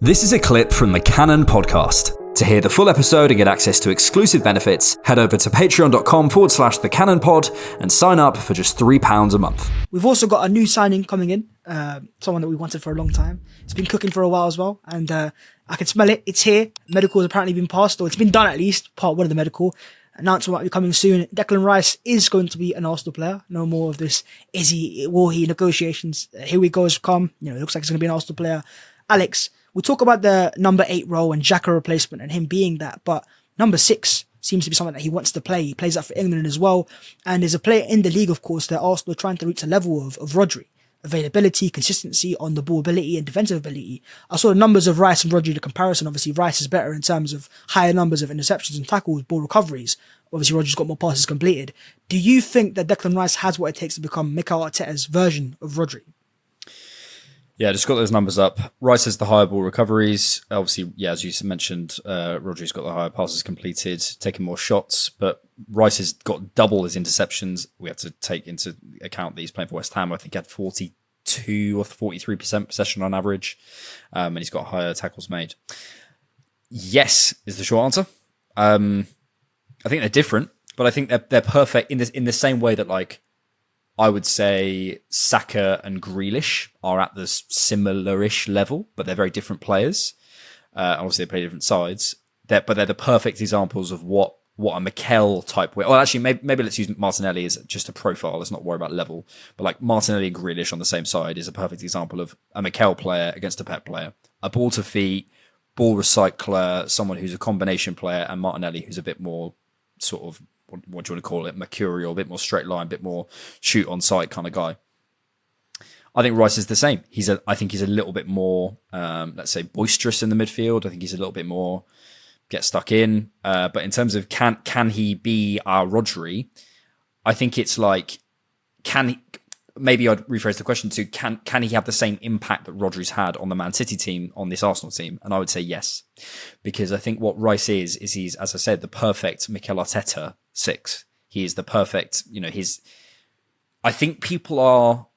This is a clip from the Cannon podcast. To hear the full episode and get access to exclusive benefits, head over to patreon.com/thecannonpod and sign up for just £3 a month. We've also got a new signing coming in, someone that we wanted for a long time. It's been cooking for a while as well, and I can smell it. It's here. Medical has apparently been passed, or it's been done at least, part one of the medical. Announcement might be coming soon. Declan Rice is going to be an Arsenal player. No more of this will he negotiations. Here we go has come. It looks like he's going to be an Arsenal player. Alex, we talk about the number 8 role and Xhaka replacement and him being that, but number 6 seems to be something that he wants to play. He plays that for England as well. And there's a player in the league, of course, that Arsenal are trying to reach a level of Rodri. Availability, consistency, on the ball ability and defensive ability. I saw the numbers of Rice and Rodri, the comparison. Obviously, Rice is better in terms of higher numbers of interceptions and tackles, ball recoveries. Obviously, Rodri's got more passes completed. Do you think that Declan Rice has what it takes to become Mikel Arteta's version of Rodri? Yeah, just got those numbers up. Rice has the higher ball recoveries. Obviously, yeah, as you mentioned, Rodri's got the higher passes completed, taking more shots, but Rice has got double his interceptions. We have to take into account that he's playing for West Ham. I think he had 42 or 43% possession on average, and he's got higher tackles made. Yes, is the short answer. I think they're different, but I think they're perfect in the same way that, like, I would say Saka and Grealish are at the similar-ish level, but they're very different players. Obviously, they play different sides. But they're the perfect examples of what a Mikel type. Well, actually, maybe let's use Martinelli as just a profile. Let's not worry about level. But like Martinelli and Grealish on the same side is a perfect example of a Mikel player against a Pep player. A ball to feet, ball recycler, someone who's a combination player, and Martinelli who's a bit more sort of, what do you want to call it, mercurial, a bit more straight line, a bit more shoot on sight kind of guy. I think Rice is the same. I think he's a little bit more, let's say, boisterous in the midfield. I think he's a little bit more get stuck in. But in terms of can he be our Rodri, I think it's like, maybe I'd rephrase the question to, can he have the same impact that Rodri's had on the Man City team, on this Arsenal team? And I would say yes. Because I think what Rice is he's, as I said, the perfect Mikel Arteta 6. He is the perfect, I think people are,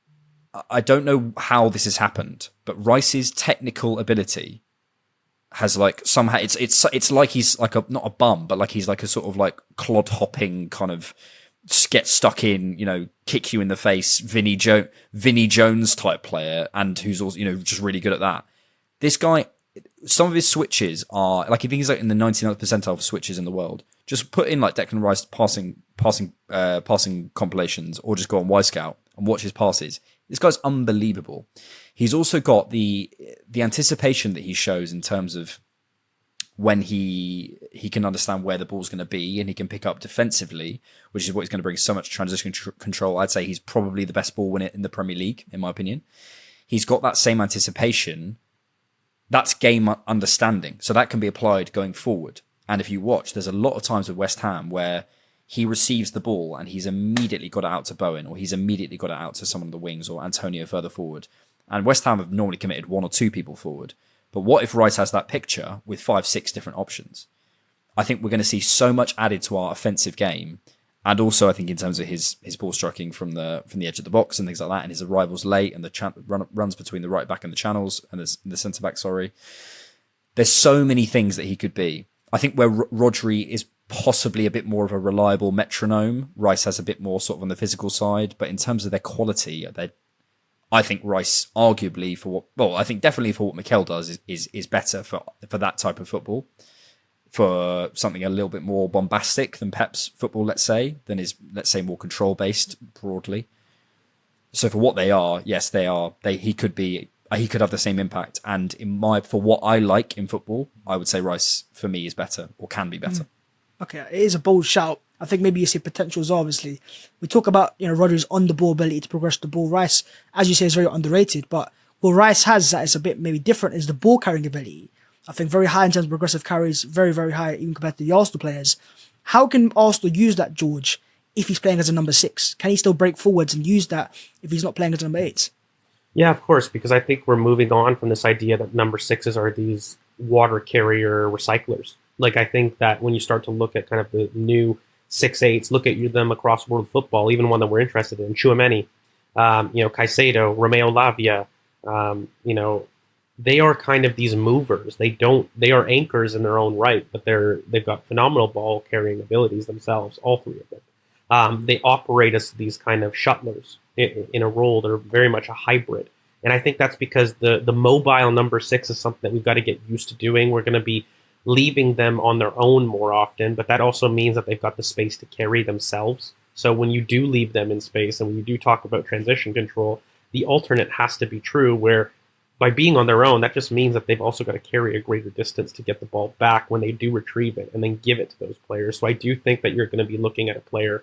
I don't know how this has happened, but Rice's technical ability has like somehow, it's like he's like not a bum, but like he's like a sort of like clod hopping kind of get stuck in, kick you in the face, Vinnie Jones type player, and who's also, just really good at that. This guy, some of his switches are like, I think he's like in the 99th percentile of switches in the world. Just put in like Declan Rice passing compilations, or just go on Wisecout and watch his passes. This guy's unbelievable. He's also got the anticipation that he shows in terms of when he can understand where the ball's going to be, and he can pick up defensively, which is what he's going to bring so much transition control. I'd say he's probably the best ball winner in the Premier League, in my opinion. He's got that same anticipation. That's game understanding. So that can be applied going forward. And if you watch, there's a lot of times with West Ham where he receives the ball and he's immediately got it out to Bowen, or he's immediately got it out to someone on the wings, or Antonio further forward. And West Ham have normally committed 1 or 2 people forward. But what if Rice has that picture with 5-6 different options? I think we're going to see so much added to our offensive game. And also, I think in terms of his ball striking from the edge of the box and things like that, and his arrivals late, and the runs between the right back and the channels, and the centre back, there's so many things that he could be. I think where Rodri is possibly a bit more of a reliable metronome, Rice has a bit more sort of on the physical side. But in terms of their quality, I think Rice, arguably definitely for what Mikel does, is better for that type of football, for something a little bit more bombastic than Pep's football, let's say, than is, let's say, more control based broadly. So for what they are, yes, they are. He could have the same impact. And for what I like in football, I would say Rice for me is better, or can be better. Okay, it is a bold shout. I think maybe you say potentials, obviously. We talk about, Rodri's on-the-ball ability to progress the ball. Rice, as you say, is very underrated. But what Rice has that is a bit maybe different is the ball-carrying ability. I think very high in terms of progressive carries, very, very high even compared to the Arsenal players. How can Arsenal use that, George, if he's playing as a number 6? Can he still break forwards and use that if he's not playing as a number 8? Yeah, of course, because I think we're moving on from this idea that number 6s are these water carrier recyclers. Like, I think that when you start to look at kind of the new 6'8", look at them across world football, even one that we're interested in, Tchouaméni, Caicedo, Romeo Lavia, they are kind of these movers. They are anchors in their own right, but they've got phenomenal ball carrying abilities themselves, all three of them. They operate as these kind of shuttlers in a role. They're very much a hybrid. And I think that's because the mobile number 6 is something that we've got to get used to doing. We're going to be leaving them on their own more often, but that also means that they've got the space to carry themselves. So when you do leave them in space and when you do talk about transition control, the alternate has to be true, where by being on their own, that just means that they've also got to carry a greater distance to get the ball back when they do retrieve it and then give it to those players. So I do think that you're going to be looking at a player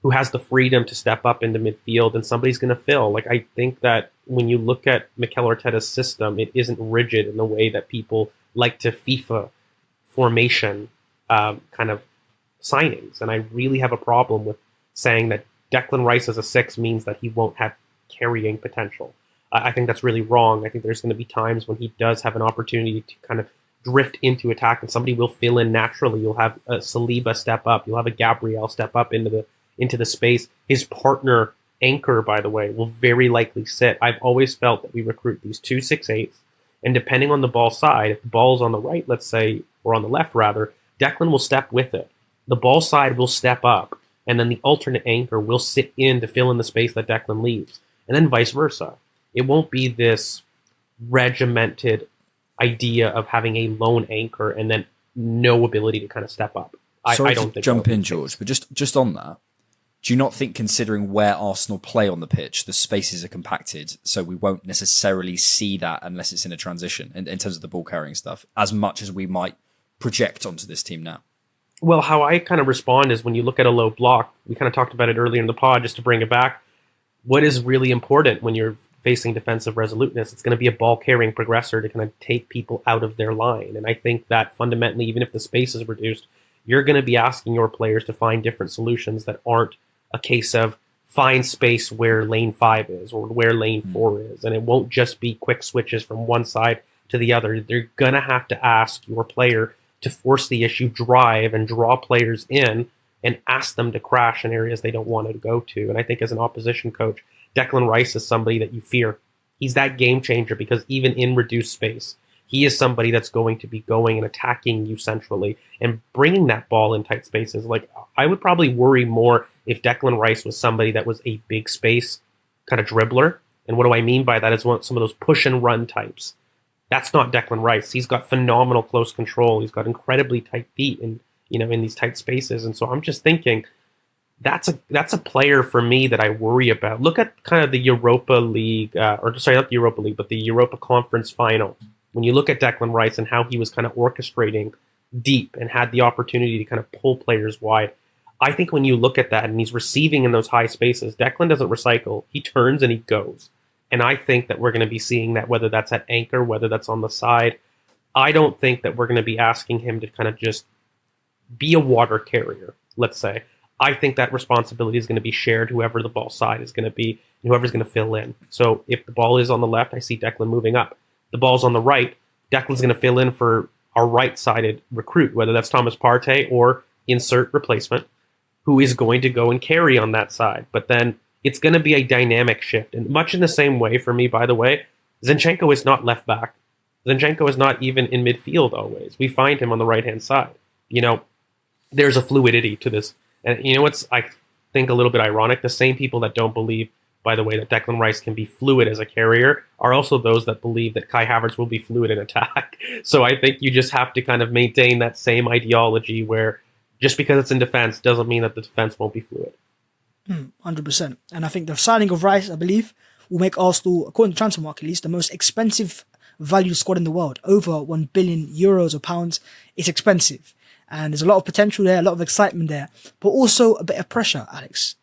who has the freedom to step up into midfield and somebody's going to fill. Like, I think that when you look at Mikel Arteta's system, it isn't rigid in the way that people like to FIFA formation kind of signings. And I really have a problem with saying that Declan Rice as a 6 means that he won't have carrying potential. I think that's really wrong. I think there's going to be times when he does have an opportunity to kind of drift into attack and somebody will fill in naturally. You'll have a Saliba step up. You'll have a Gabriel step up into the space. His partner, Anchor, by the way, will very likely sit. I've always felt that we recruit these 2 6/8s, and depending on the ball side, if the ball's on the right, let's say, or on the left rather, Declan will step with it. The ball side will step up, and then the alternate anchor will sit in to fill in the space that Declan leaves, and then vice versa. It won't be this regimented idea of having a lone anchor and then no ability to kind of step up. Sorry I don't think jump in, George, but just on that, do you not think, considering where Arsenal play on the pitch, the spaces are compacted, so we won't necessarily see that unless it's in a transition in terms of the ball carrying stuff, as much as we might project onto this team now? Well, how I kind of respond is when you look at a low block, we kind of talked about it earlier in the pod, just to bring it back. What is really important when you're facing defensive resoluteness? It's going to be a ball-carrying progressor to kind of take people out of their line. And I think that fundamentally, even if the space is reduced, you're going to be asking your players to find different solutions that aren't a case of find space where lane 5 is or where lane 4 is. And it won't just be quick switches from one side to the other. They're going to have to ask your player to force the issue, drive, and draw players in and ask them to crash in areas they don't want to go to. And I think as an opposition coach, Declan Rice is somebody that you fear. He's that game changer because even in reduced space, he is somebody that's going to be going and attacking you centrally and bringing that ball in tight spaces. Like, I would probably worry more if Declan Rice was somebody that was a big space kind of dribbler. And what do I mean by that is some of those push and run types. That's not Declan Rice. He's got phenomenal close control. He's got incredibly tight feet in these tight spaces. And so I'm just thinking that's a player for me that I worry about. Look at kind of the Europa League, not the Europa League, but the Europa Conference final. When you look at Declan Rice and how he was kind of orchestrating deep and had the opportunity to kind of pull players wide, I think when you look at that and he's receiving in those high spaces, Declan doesn't recycle. He turns and he goes. And I think that we're going to be seeing that, whether that's at anchor, whether that's on the side. I don't think that we're going to be asking him to kind of just be a water carrier, let's say. I think that responsibility is going to be shared, whoever the ball side is going to be, and whoever's going to fill in. So if the ball is on the left, I see Declan moving up. The ball's on the right, Declan's going to fill in for our right-sided recruit, whether that's Thomas Partey or insert replacement, who is going to go and carry on that side. But then it's going to be a dynamic shift. And much in the same way, for me, by the way, Zinchenko is not left back. Zinchenko is not even in midfield always. We find him on the right-hand side. There's a fluidity to this. And what's, I think, a little bit ironic? The same people that don't believe, by the way, that Declan Rice can be fluid as a carrier are also those that believe that Kai Havertz will be fluid in attack. So I think you just have to kind of maintain that same ideology where just because it's in defense doesn't mean that the defense won't be fluid. 100%. And I think the signing of Rice, I believe, will make Arsenal, according to Transfermarkt at least, the most expensive value squad in the world. Over 1 billion euros or pounds. It's expensive. And there's a lot of potential there, a lot of excitement there, but also a bit of pressure, Alex.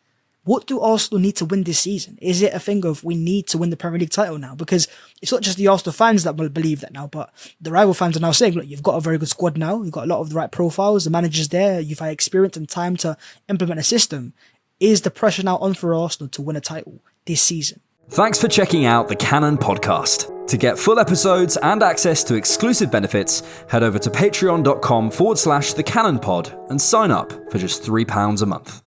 What do Arsenal need to win this season? Is it a thing of we need to win the Premier League title now? Because it's not just the Arsenal fans that will believe that now, but the rival fans are now saying, look, you've got a very good squad now. You've got a lot of the right profiles. The manager's there. You've had experience and time to implement a system. Is the pressure now on for Arsenal to win a title this season? Thanks for checking out the Cannon Podcast. To get full episodes and access to exclusive benefits, head over to patreon.com/thecannonpod and sign up for just £3 a month.